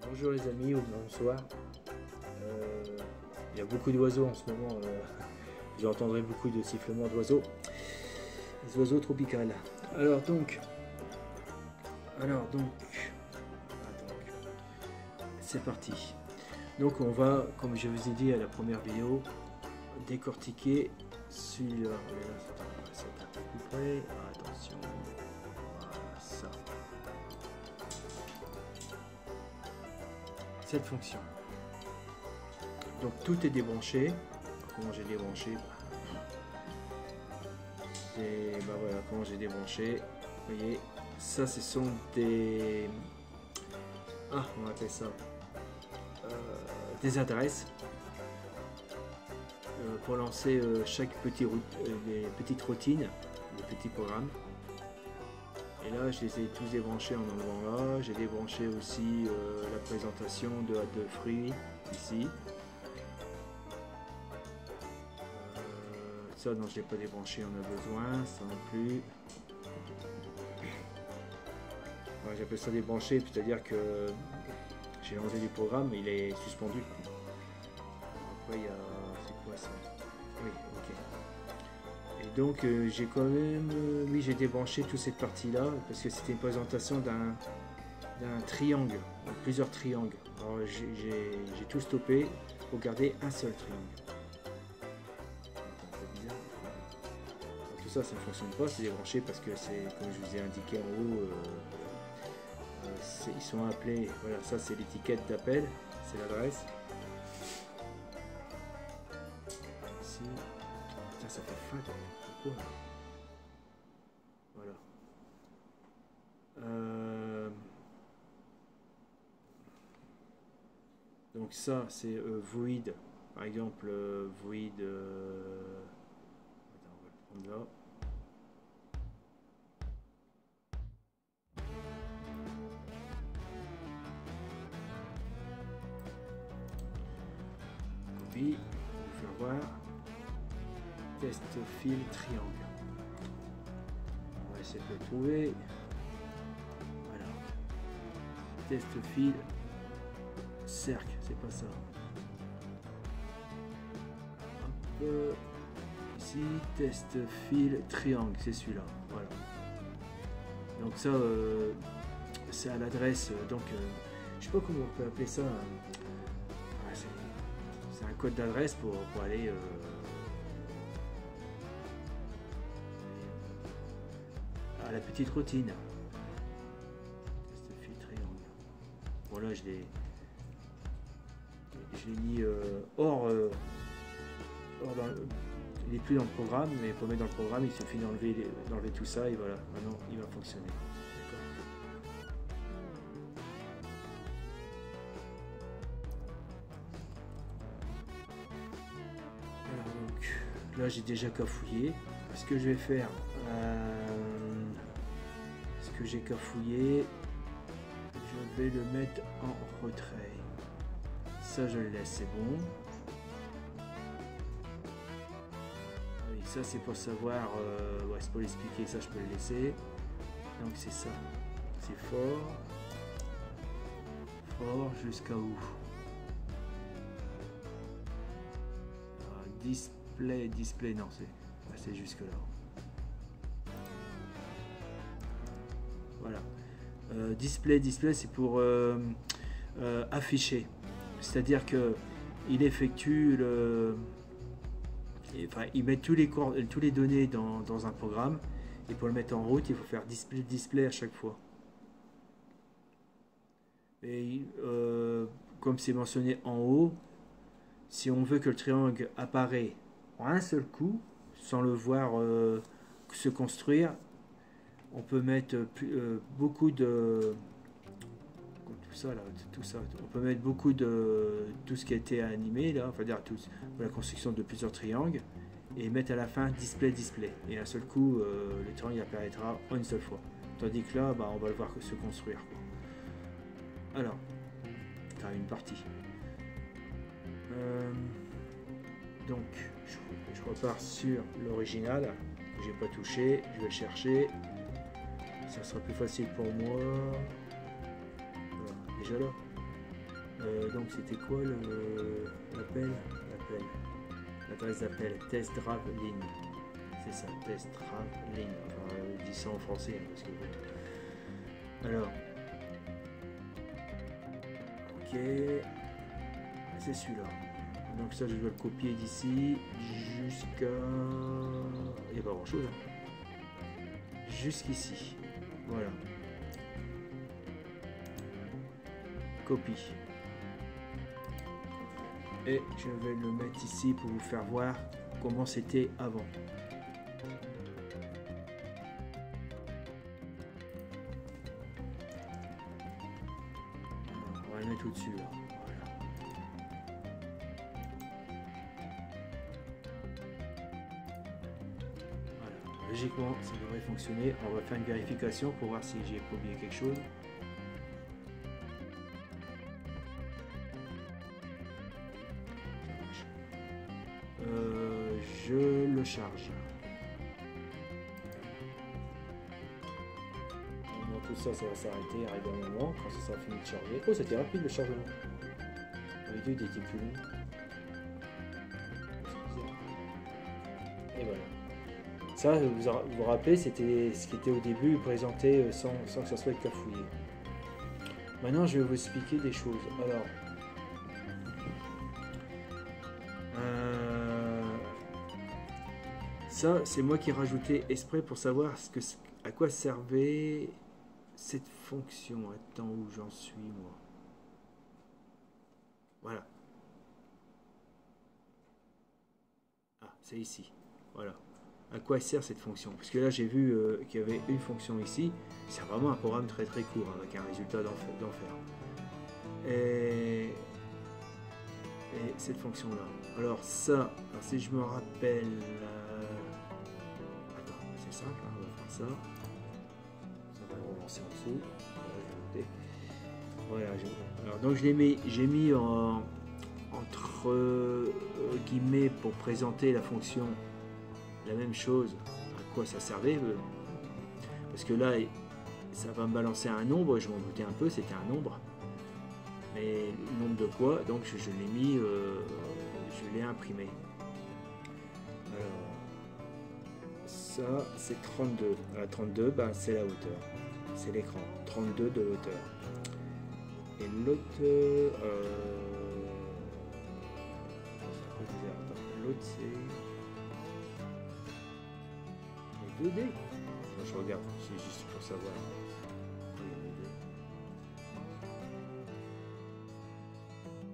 Bonjour les amis, ou bonsoir. Il y a beaucoup d'oiseaux en ce moment. Vous entendrez beaucoup de sifflements d'oiseaux. Les oiseaux tropicaux. Alors donc, c'est parti. Donc on va, comme je vous ai dit à la première vidéo, décortiquer sur... C'est un peu plus près. Attention. Voilà ça. Cette fonction. Donc tout est débranché. Comment j'ai débranché? Voilà comment j'ai débranché. Vous voyez, ça ce sont des... on appelle ça des adresses pour lancer chaque les petites routines, les petits programmes. Et là, je les ai tous débranchés en enlevant là. J'ai débranché aussi la présentation de fruits ici. Ça, non, je ne l'ai pas débranché, on a besoin. Ça non plus. Ouais, j'appelle ça débranché, c'est-à-dire que j'ai lancé du programme, il est suspendu. Après, il y a... C'est quoi ça? Oui, ok. Et donc j'ai quand même, oui, j'ai débranché toute cette partie là parce que c'était une présentation d'un triangle, plusieurs triangles. Alors j'ai tout stoppé pour garder un seul triangle. Bizarre. Alors, tout ça, ça ne fonctionne pas, c'est débranché parce que c'est, comme je vous ai indiqué en haut, ils sont appelés, voilà, ça c'est l'étiquette d'appel, c'est l'adresse. Ici, ça fait fade. Pourquoi? Voilà. Donc ça c'est void, par exemple void. Attends, on va le prendre là. Copie, on va faire voir. Test fil triangle. On va essayer de le trouver. Voilà. Test fil cercle, c'est pas ça. Hop. Ici, test fil triangle, c'est celui-là. Voilà. Donc ça, c'est à l'adresse. Donc, je sais pas comment on peut appeler ça. C'est un code d'adresse pour aller. À la petite routine. Test fil triangle. Voilà, je l'ai mis hors il n'est plus dans le programme, mais pour mettre dans le programme, il suffit d'enlever tout ça et voilà, maintenant il va fonctionner. Alors donc là j'ai déjà cafouillé. Ce que je vais faire, ce que j'ai cafouillé, je vais le mettre en retrait. Ça je le laisse, c'est bon. Oui, ça c'est pour savoir, ouais, c'est pour l'expliquer, ça je peux le laisser. Donc c'est ça, c'est fort jusqu'à où? Display, non, c'est jusque là. Voilà. Display, c'est pour afficher. C'est-à-dire que il effectue il met tous les données dans un programme et pour le mettre en route, il faut faire display à chaque fois. Et comme c'est mentionné en haut, si on veut que le triangle apparaît en un seul coup, sans le voir se construire, on peut mettre beaucoup de tout ça, on peut mettre beaucoup de tout ce qui a été animé là, enfin dire la construction de plusieurs triangles et mettre à la fin display et un seul coup le triangle apparaîtra en une seule fois, tandis que là on va le voir se construire quoi. Alors tu as une partie donc je repars sur l'original que j'ai pas touché, je vais le chercher, ça sera plus facile pour moi. Déjà là, Donc c'était quoi l'appel? L'adresse d'appel test drive line. C'est ça, test drive line. Enfin, je dis ça en français parce que... Alors, ok, c'est celui-là. Donc ça, je dois le copier d'ici jusqu'à... Il n'y a pas grand-chose. Hein. Jusqu'ici. Voilà. Copie. Et je vais le mettre ici pour vous faire voir comment c'était avant. On va le mettre au-dessus. Voilà. Voilà. Logiquement, ça devrait fonctionner. On va faire une vérification pour voir si j'ai pas oublié quelque chose. Je le charge. Donc, tout ça, ça va s'arrêter, arriver un moment quand ça sera fini de charger. Oh, c'était rapide le chargement. Le vidéo était plus long. Et voilà. Ça, vous vous rappelez, c'était ce qui était au début présenté sans que ça soit cafouillé. Maintenant, je vais vous expliquer des choses. Alors, ça, c'est moi qui ai rajouté exprès pour savoir à quoi servait cette fonction. Attends, où j'en suis, moi. Voilà. Ah, c'est ici. Voilà. À quoi sert cette fonction? Parce que là, j'ai vu qu'il y avait une fonction ici. C'est vraiment un programme très très court, avec un résultat d'enfer. Et cette fonction-là. Alors ça, alors si je me rappelle... c'est simple, hein, on va faire ça. Ça va le relancer en dessous. Voilà, alors donc j'ai mis entre guillemets pour présenter la fonction la même chose, à quoi ça servait, parce que là ça va me balancer un nombre, je m'en doutais un peu, c'était un nombre, mais nombre de quoi, donc je l'ai mis, je l'ai imprimé. Alors ça c'est 32, 32 ben, c'est la hauteur, c'est l'écran, 32 de hauteur. Et l'autre, l'autre c'est les 2D. Je regarde, c'est juste pour savoir.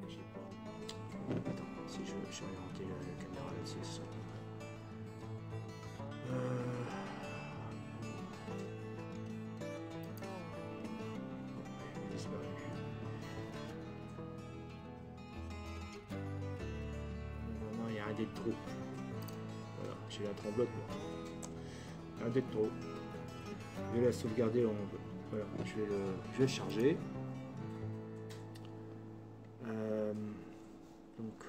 Je sais pas. Attends, si je vais orienter la caméra là-dessus, c'est ça. Un dé de trop. Voilà, j'ai la tremblote. Un dé de trop. Je vais la sauvegarder en... Voilà, je vais le charger. Donc,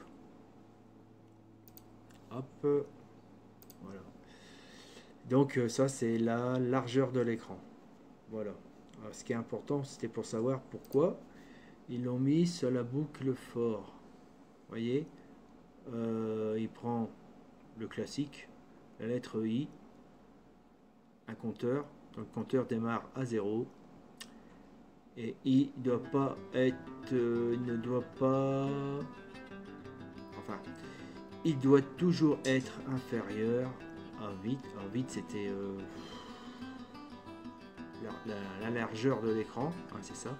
hop, voilà. Donc ça c'est la largeur de l'écran. Voilà. Alors, ce qui est important, c'était pour savoir pourquoi ils l'ont mis sur la boucle for. Voyez. Il prend le classique, la lettre I, un compteur, donc le compteur démarre à 0 et I doit pas être, ne doit pas, enfin, il doit toujours être inférieur à 8. Alors 8 c'était la largeur de l'écran, hein, c'est ça.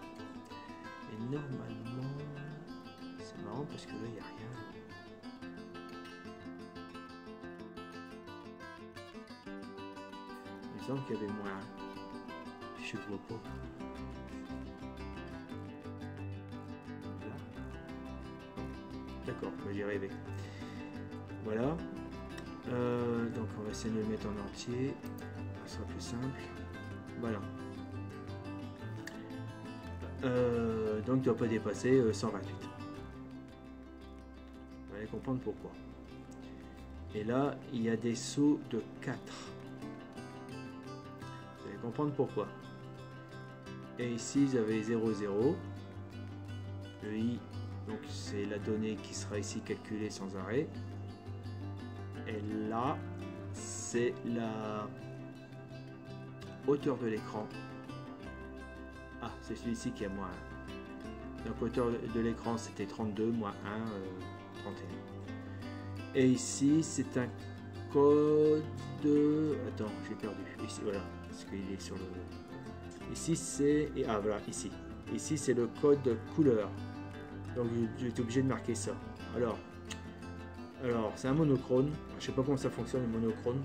Et normalement, c'est marrant parce que là il n'y a rien. Il me semble qu'il y avait moins. Je ne vois pas. D'accord, j'y arriver. Voilà. Donc on va essayer de le mettre en entier. Ça sera plus simple. Voilà. Donc il ne doit pas dépasser 128. Vous allez comprendre pourquoi. Et là, il y a des sauts de 4. Comprendre pourquoi. Et ici, vous avez 0, 0. Le I, donc c'est la donnée qui sera ici calculée sans arrêt. Et là, c'est la hauteur de l'écran. Ah, c'est celui-ci qui est moins 1. Donc hauteur de l'écran c'était 32, moins 1, 31. Et ici c'est un code de... Attends, j'ai perdu. Ici, voilà, parce qu'il est sur le... Ici c'est... Ah voilà, ici. Ici c'est le code couleur. Donc j'étais obligé de marquer ça. Alors c'est un monochrome. Je sais pas comment ça fonctionne le monochrome.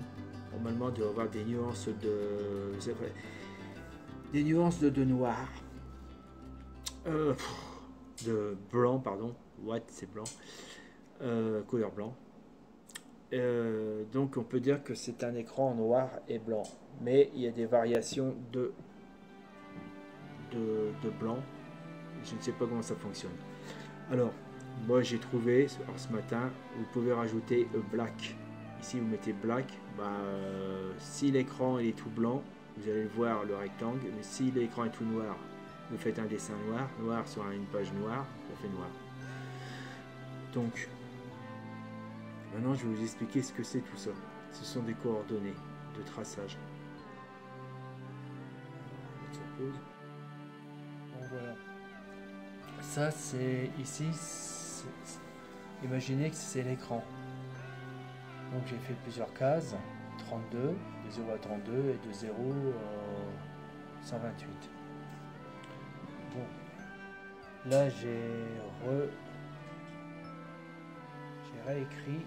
Normalement, il doit y avoir des nuances de... Des nuances de noir. De blanc, pardon. White, c'est blanc. Couleur blanc. Donc on peut dire que c'est un écran en noir et blanc. Mais il y a des variations de blanc. Je ne sais pas comment ça fonctionne. Alors, moi j'ai trouvé, ce matin, vous pouvez rajouter black. Ici vous mettez black. Si l'écran est tout blanc, vous allez voir le rectangle. Mais si l'écran est tout noir, vous faites un dessin noir sur une page noire, ça fait noir. Donc, maintenant je vais vous expliquer ce que c'est tout ça. Ce sont des coordonnées de traçage. Bon, voilà. Ça c'est ici, imaginez que c'est l'écran. Donc j'ai fait plusieurs cases, 32, de 0 à 32 et de 0 à 128. Bon, là j'ai réécrit,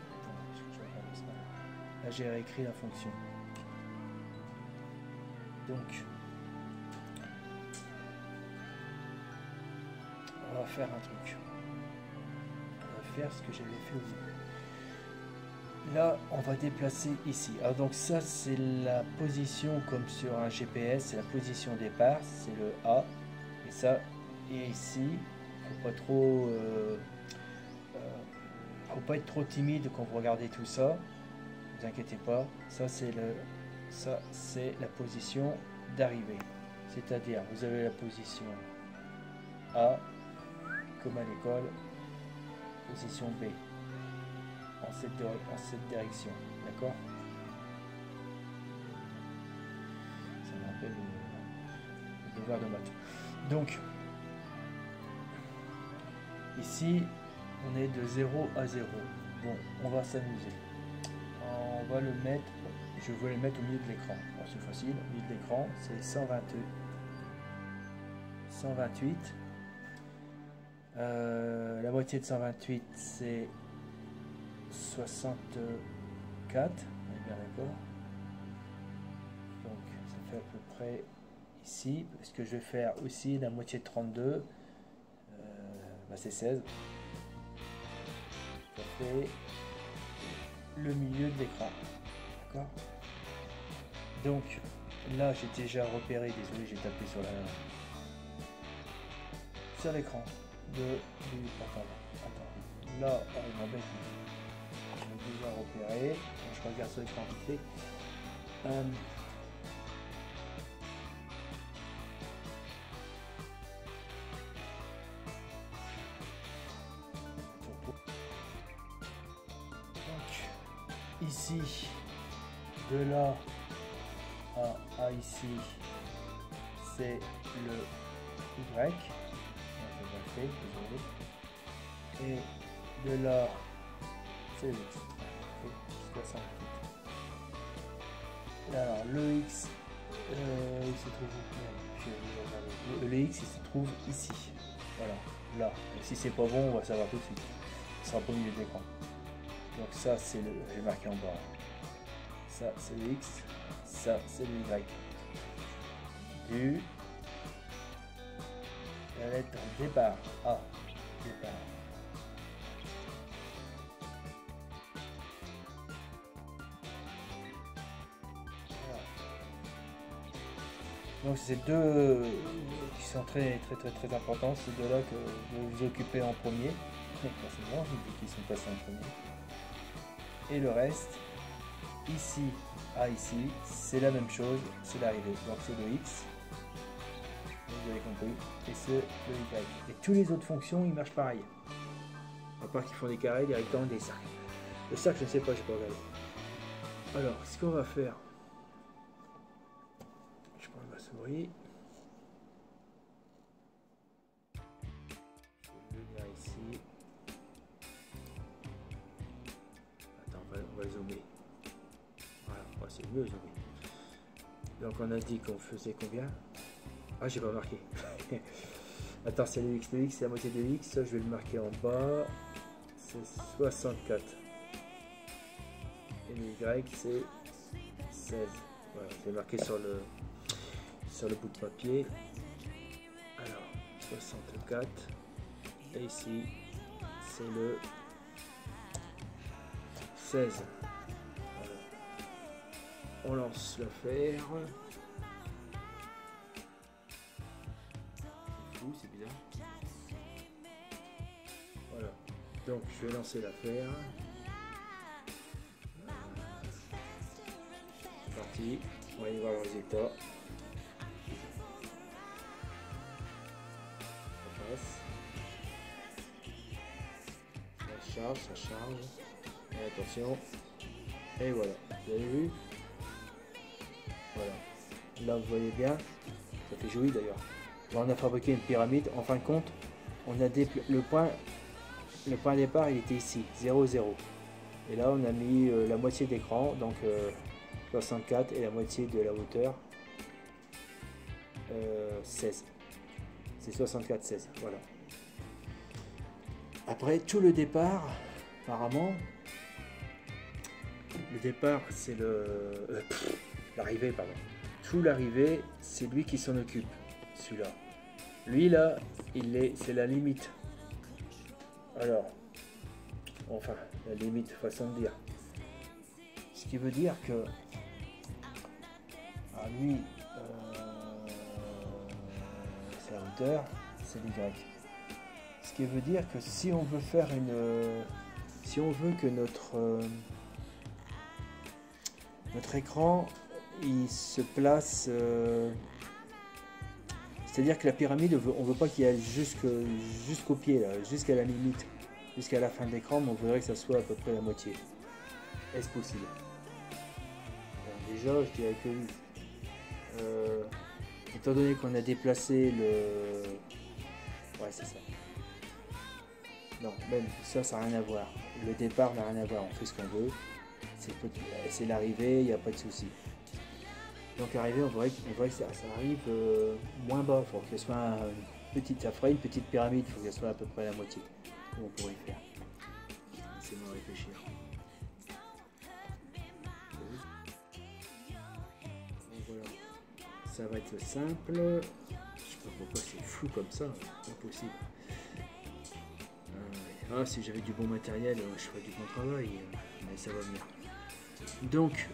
là j'ai réécrit la fonction. Donc on va faire un truc. On va faire ce que j'avais fait au début. Là, on va déplacer ici. Alors donc ça, c'est la position comme sur un GPS, c'est la position départ, c'est le A. Et ça, et ici, faut pas être trop timide quand vous regardez tout ça. Ne vous inquiétez pas. Ça, c'est la position d'arrivée. C'est-à-dire, vous avez la position A, comme à l'école, position B. En cette direction, d'accord? Ça me rappelle le devoir de maths. Donc, ici, on est de 0 à 0. Bon, on va s'amuser. On va le mettre, je veux le mettre au milieu de l'écran. C'est facile, au milieu de l'écran, c'est 128. La moitié de 128, c'est 64, on est bien d'accord. Donc ça fait à peu près ici. Ce que je vais faire aussi, la moitié de 32, c'est 16. Ça fait le milieu de l'écran. D'accord. Donc là j'ai déjà repéré, désolé j'ai tapé sur l'écran du portable. Attends. Là on m'embête. Déjà repéré, je regarde sur l'écran vite fait. Donc ici, de là à ici, c'est le Y. Et de là, c'est le X. Alors le X, il se trouve où? Le X il se trouve ici. Voilà, là. Et si c'est pas bon, on va savoir tout de suite. Ce sera pas au milieu de l'écran. Donc ça c'est le. J'ai marqué en bas. Ça c'est le X, ça c'est le Y. Du la lettre départ. A. Départ. Donc c'est deux qui sont très importants, ces deux là que vous vous occupez en premier, forcément, qui sont passés en premier. Et le reste, ici à ici, c'est la même chose, c'est l'arrivée. Donc c'est le X, vous avez compris, et ce, le Y. Et tous les autres fonctions, ils marchent pareil. À part qu'ils font des carrés, des rectangles, des cercles. Le cercle, je ne sais pas, je n'ai pas regardé. Alors, ce qu'on va faire, je prends ma souris. Je vais venir ici. Attends, on va zoomer. Voilà, oh, c'est mieux zoomer. Donc on a dit qu'on faisait combien? Ah, j'ai pas marqué. Attends, c'est le X, c'est la moitié de X, ça, je vais le marquer en bas. C'est 64. Et le Y, c'est 16. Voilà, je vais marquer sur le bout de papier. Alors, 64. Et ici, c'est le 16. Voilà. On lance l'affaire. C'est fou, c'est bizarre. Voilà. Donc, je vais lancer l'affaire. C'est parti. On va y voir le résultat. Ça passe. Ça charge. Et attention. Et voilà. Vous avez vu? Voilà. Là, vous voyez bien. Ça fait joli d'ailleurs. Là, on a fabriqué une pyramide. En fin de compte, on a le point départ, il était ici, 0, 0. Et là, on a mis la moitié d'écran, donc 64, et la moitié de la hauteur, 16. C'est 64, 16. Voilà. Après, tout le départ, apparemment, le départ, c'est l'arrivée, pardon. Tout l'arrivée, c'est lui qui s'en occupe, celui-là. Lui, là, c'est la limite. Alors, enfin, la limite, façon de dire. Ce qui veut dire que, lui, c'est la hauteur, c'est l'Y. Ce qui veut dire que si on veut faire si on veut que notre écran, il se place, c'est-à-dire que la pyramide, on veut pas qu'il aille jusqu'au pied, jusqu'à la limite, jusqu'à la fin de l'écran, mais on voudrait que ça soit à peu près la moitié. Est-ce possible? Alors déjà, je dirais que étant donné qu'on a déplacé le... Ouais, c'est ça. Non, même ça n'a rien à voir. Le départ n'a rien à voir, on fait ce qu'on veut. C'est l'arrivée, il n'y a pas de souci. Donc l'arrivée, on voudrait que ça arrive moins bas. Il faut que ce soit ça ferait une petite pyramide, il faut qu'elle soit à peu près la moitié. Comment on pourrait faire? Laissez-moi réfléchir. Donc voilà, ça va être simple. Je sais pas pourquoi c'est flou comme ça, c'est impossible. Ah, si j'avais du bon matériel, je ferais du bon travail, mais ça va venir. Donc,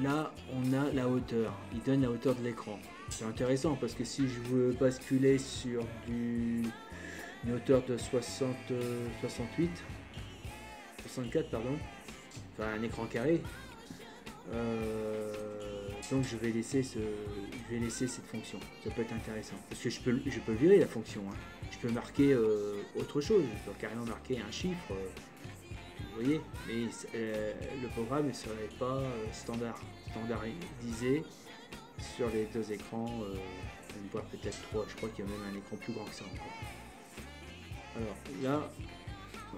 là, on a la hauteur. Il donne la hauteur de l'écran. C'est intéressant parce que si je veux basculer sur une hauteur de 64, pardon, enfin un écran carré, donc je vais laisser cette fonction. Ça peut être intéressant parce que je peux le virer la fonction. Hein. Je peux marquer autre chose. Je peux carrément marquer un chiffre. Vous voyez, mais le programme ne serait pas standardisé sur les deux écrans, voire peut-être trois. Je crois qu'il y a même un écran plus grand que ça encore. Alors là,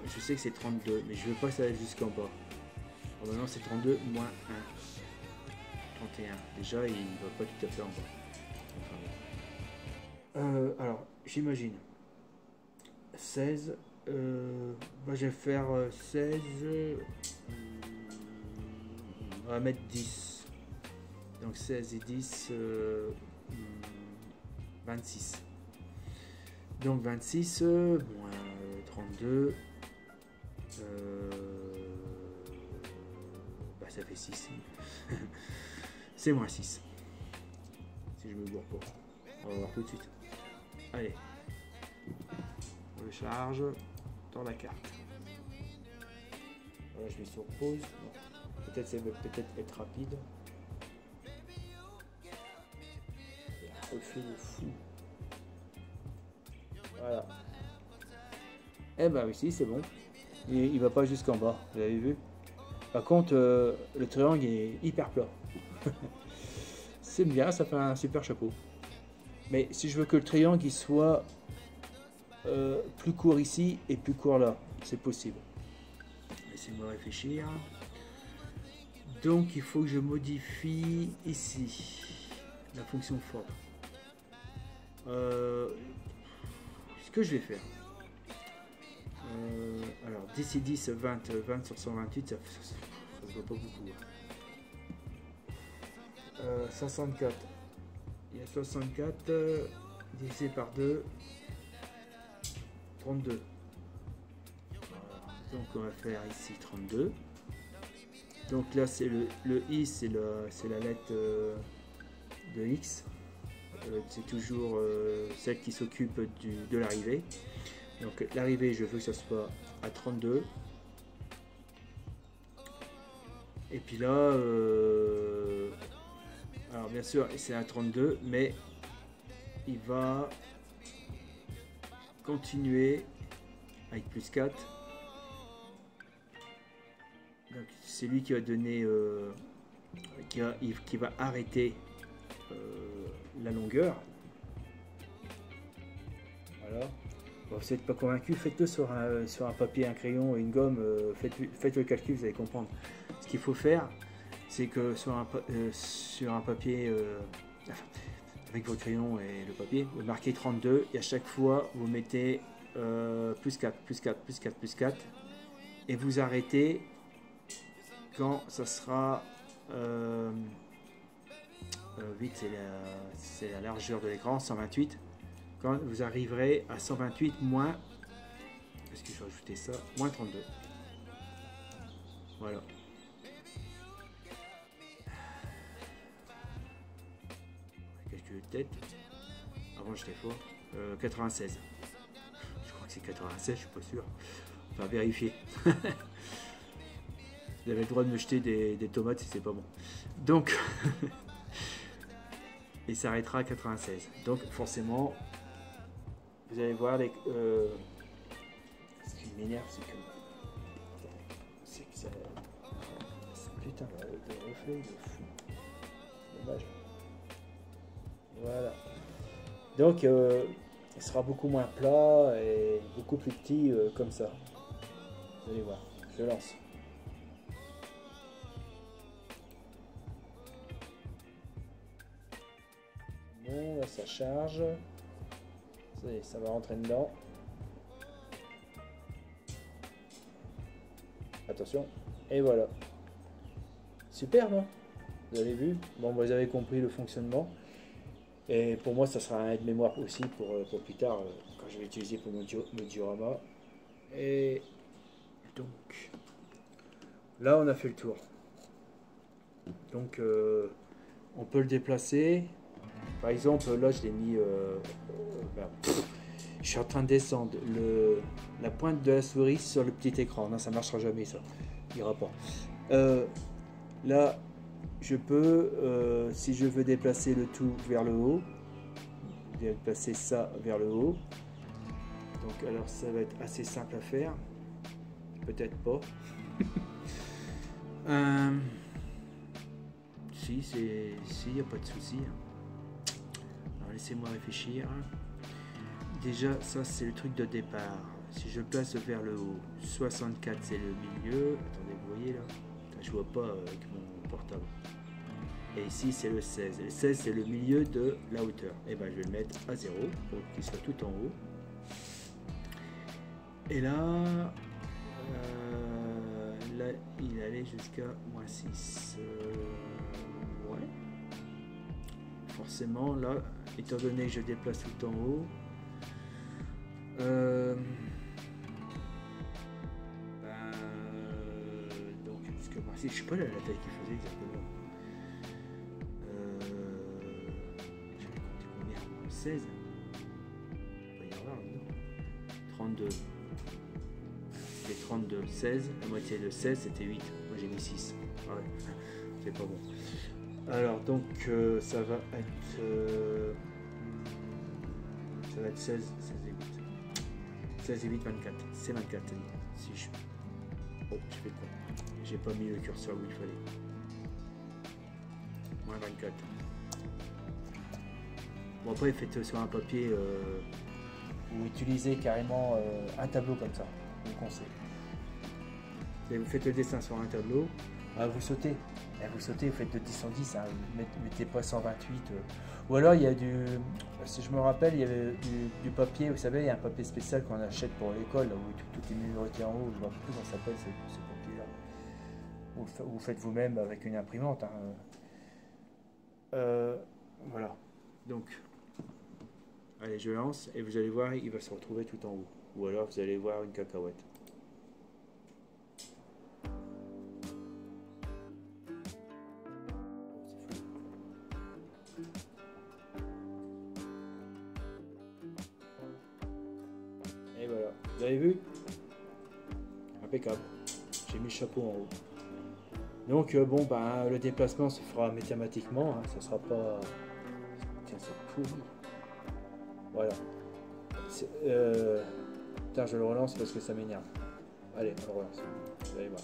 je sais que c'est 32, mais je veux pas que ça aille jusqu'en bas. Alors maintenant c'est 32 moins 1. 31. Déjà, il ne va pas tout à fait en bas. Enfin, alors, j'imagine 16. Je vais faire 16. On va mettre 10. Donc 16 et 10, 26. Donc 26 moins 32. Ça fait 6. C'est moins 6. Si je me gourre pas. On va voir tout de suite. Allez. On le charge dans la carte. Voilà, je vais sur pause. Peut-être ça va peut-être être rapide. reflet de fou. Voilà. Et bah ici c'est bon. Et il va pas jusqu'en bas, vous avez vu. Par contre, le triangle est hyper plat. C'est bien, ça fait un super chapeau. Mais si je veux que le triangle il soit plus court ici et plus court là, c'est possible. Laissez-moi réfléchir. Donc il faut que je modifie ici la fonction forme. Ce que je vais faire. Alors DC 10 20 20 sur 128 ça se voit pas beaucoup. 64. Il y a 64 divisé par 2 32. Voilà. Donc on va faire ici 32. Donc là c'est le I, c'est la lettre de X. C'est toujours celle qui s'occupe de l'arrivée. Donc l'arrivée, je veux que ça soit à 32. Et puis là, alors bien sûr c'est à 32, mais il va continuer avec plus 4. Donc c'est lui qui va donner, qui va arrêter la longueur. Voilà. Bon, vous n'êtes pas convaincu, faites-le sur un papier, un crayon et une gomme, faites le calcul, vous allez comprendre. Ce qu'il faut faire, c'est que sur un papier, avec votre crayon et le papier, vous marquez 32 et à chaque fois vous mettez plus 4, plus 4, plus 4, plus 4 et vous arrêtez quand ça sera 8, c'est la largeur de l'écran, 128. Quand vous arriverez à 128 moins, est-ce que je vais ajouter ça, moins 32. Voilà. Calcul de tête. Avant j'étais fort. 96. Je crois que c'est 96, je suis pas sûr. Enfin vérifier. Vous avez le droit de me jeter des tomates si c'est pas bon. Donc il s'arrêtera à 96. Donc forcément, vous allez voir les. Ce qui m'énerve, c'est que ça. Putain, le reflet de fou. Dommage. Voilà. Donc il sera beaucoup moins plat et beaucoup plus petit comme ça. Vous allez voir. Je lance. Bon, là ça charge. Ça va rentrer dedans. Attention. Et voilà. Super, non? Vous avez vu? Bon, vous avez compris le fonctionnement. Et pour moi, ça sera un aide-mémoire aussi pour plus tard, quand je vais utiliser pour mon diorama. Et donc, là, on a fait le tour. Donc, on peut le déplacer. Par exemple, là, je l'ai mis... je suis en train de descendre la pointe de la souris sur le petit écran. Non, ça ne marchera jamais, ça. Il n'y aura pas. Là, je peux, si je veux déplacer le tout vers le haut, déplacer ça vers le haut. Donc, alors, ça va être assez simple à faire. Peut-être pas. Si, il n'y a pas de souci. Alors, laissez-moi réfléchir. Déjà, ça, c'est le truc de départ. Si je place vers le haut, 64, c'est le milieu. Attendez, vous voyez là? Je vois pas avec mon portable. Et ici, c'est le 16. Et le 16, c'est le milieu de la hauteur. Et ben, je vais le mettre à 0 pour qu'il soit tout en haut. Et là, là il allait jusqu'à moins 6. Ouais. Forcément, là, étant donné que je déplace tout en haut, donc, parce que moi, je sais pas la taille qu'il faisait exactement. Je vais compter combien? 16. Il va y avoir, non? 32. C'était 32. 16. La moitié de 16, c'était 8. Moi, j'ai mis 6. Ouais, c'est pas bon. Alors, donc, ça va être être 16 et 8. 16 et 8, 24. C'est 24, ça dit. Si je... Oh, je fais quoi? J'ai pas mis le curseur où il fallait. Moins 24. Bon, après, faites sur un papier ou utilisez carrément un tableau comme ça. Je vous conseille. Vous faites le dessin sur un tableau. Ah, vous sautez. Vous sautez, vous faites de 10 en 10. Hein. Vous mettez pas 128. Ou alors, il y a du. Si je me rappelle, il y avait du papier. Vous savez, il y a un papier spécial qu'on achète pour l'école, où tout est numéroté en haut. Je ne sais plus comment ça s'appelle ce papier-là. Vous faites vous-même avec une imprimante. Hein. Voilà. Donc, allez, je lance et vous allez voir, il va se retrouver tout en haut. Ou alors, vous allez voir une cacahuète. Et voilà, vous avez vu? Impeccable. J'ai mis le chapeau en haut. Donc bon, ben, le déplacement se fera mathématiquement, hein, ça sera pas... Tiens, c'est pourri. Voilà. Putain, je le relance parce que ça m'énerve. Allez, on le relance. Vous allez voir.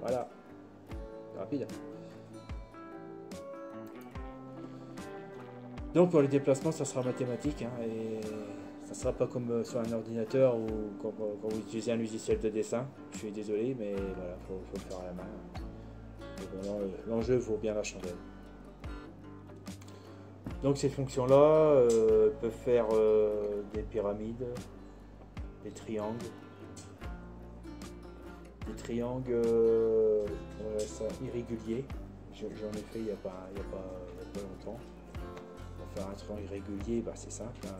Voilà. C'est rapide. Donc pour les déplacements, ça sera mathématique, hein, et ça sera pas comme sur un ordinateur ou quand vous utilisez un logiciel de dessin. Je suis désolé, mais voilà, faut le faire à la main. Bon, l'enjeu vaut bien la chandelle. Donc ces fonctions-là peuvent faire des pyramides, des triangles irréguliers. J'en ai fait il y a pas longtemps. Pour faire un triangle irrégulier, bah, c'est simple. Hein,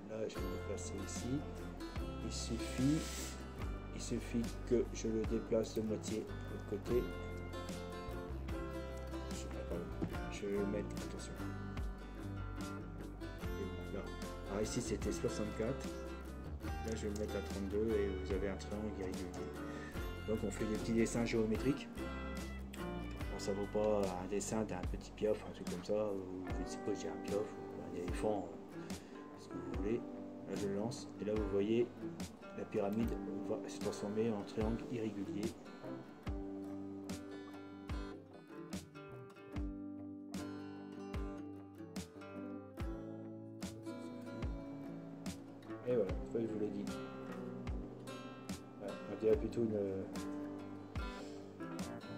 là, je vais me placer ici. Il suffit que je le déplace de moitié de l'autre côté. Je vais le mettre, attention. Là. Alors ici c'était 64. Là je vais le mettre à 32 et vous avez un triangle irrégulier. Donc on fait des petits dessins géométriques. Bon, ça vaut pas un dessin d'un petit piof, un truc comme ça, ou je ne sais pas, j'ai un piof, ou un éléphant, ce que vous voulez. Là je le lance et là vous voyez la pyramide va se transformer en triangle irrégulier. Et voilà, je vous l'ai dit. Ouais, on dirait plutôt une...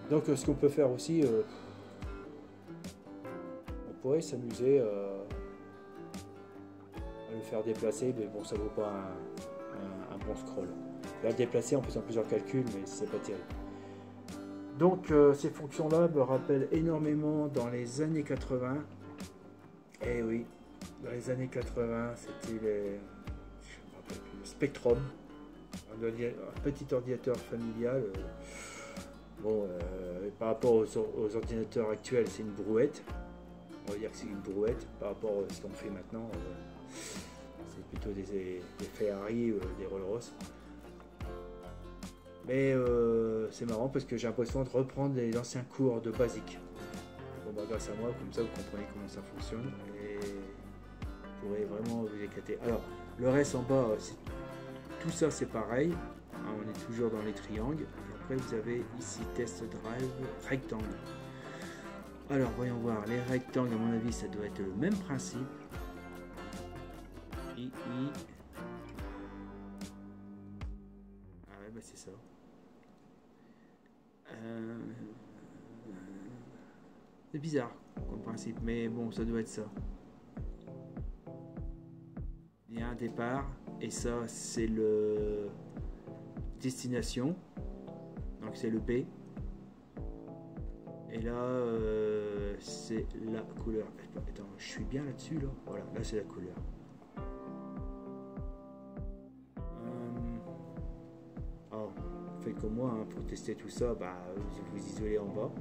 Donc ce qu'on peut faire aussi, on pourrait s'amuser à le faire déplacer, mais bon, ça vaut pas un bon scroll. Faire le déplacer en faisant plusieurs calculs, mais c'est pas terrible. Donc ces fonctions-là me rappellent énormément dans les années 80. Eh oui, dans les années 80, c'était le Spectrum, un petit ordinateur familial. Bon, par rapport aux ordinateurs actuels, c'est une brouette. On va dire que c'est une brouette par rapport à ce qu'on fait maintenant. C'est plutôt des Ferrari, des Rolls-Royce. Mais c'est marrant parce que j'ai l'impression de reprendre les anciens cours de basique. Bon, bah, grâce à moi, comme ça vous comprenez comment ça fonctionne et vous pourrez vraiment vous éclater. Alors, le reste en bas, tout ça c'est pareil. Hein, on est toujours dans les triangles. Et après, vous avez ici Test Drive Rectangle. Alors, voyons voir. Les rectangles, à mon avis, ça doit être le même principe. Ah ouais, bah c'est ça. C'est bizarre comme principe, mais bon, ça doit être ça. Il y a un départ, et ça, c'est le destination. Donc, c'est le P. Et là, c'est la couleur. Attends, je suis bien là-dessus, là. Voilà, là, c'est la couleur. Alors, faites comme moi, hein, pour tester tout ça, bah, vous isolez en bas.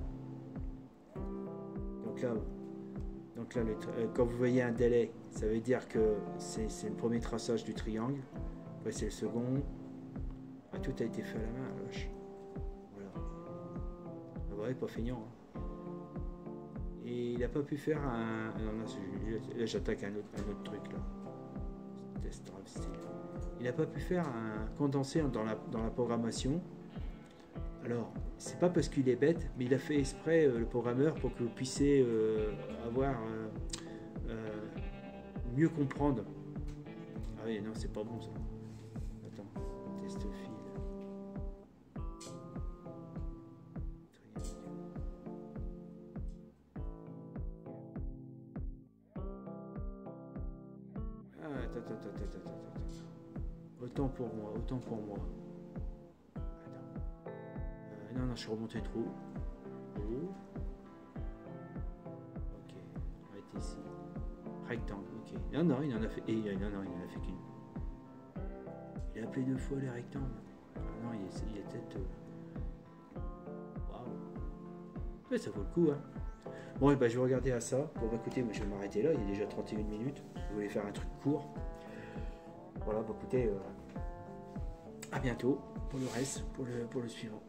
Donc là, quand vous voyez un délai, ça veut dire que c'est le premier traçage du triangle. Après, c'est le second. Ah, tout a été fait à la main, la vache. Voilà. Ah ouais, pas feignant. Hein. Et il n'a pas pu faire un... Non, là j'attaque un autre truc là. Test drive style. Il n'a pas pu faire un condensé dans la programmation. Alors, c'est pas parce qu'il est bête, mais il a fait exprès le programmeur pour que vous puissiez avoir mieux comprendre. Ah oui, non, c'est pas bon ça. Attends, test fil. Ah, attends. Autant pour moi. Non, je suis remonté trop. Oh. Ok, on va être ici. Rectangle, ok. Non, il en a fait. Non, il en a fait qu'une. Il a appelé 2 fois les rectangles. Ah non, il est peut-être. Waouh. Ouais, ça vaut le coup, hein. Bon, et bah, je vais regarder à ça. Bon, bah, écoutez, moi, je vais m'arrêter là. Il est déjà 31 minutes. Je voulais faire un truc court. Voilà, bah, écoutez, à bientôt pour le reste, pour le suivant.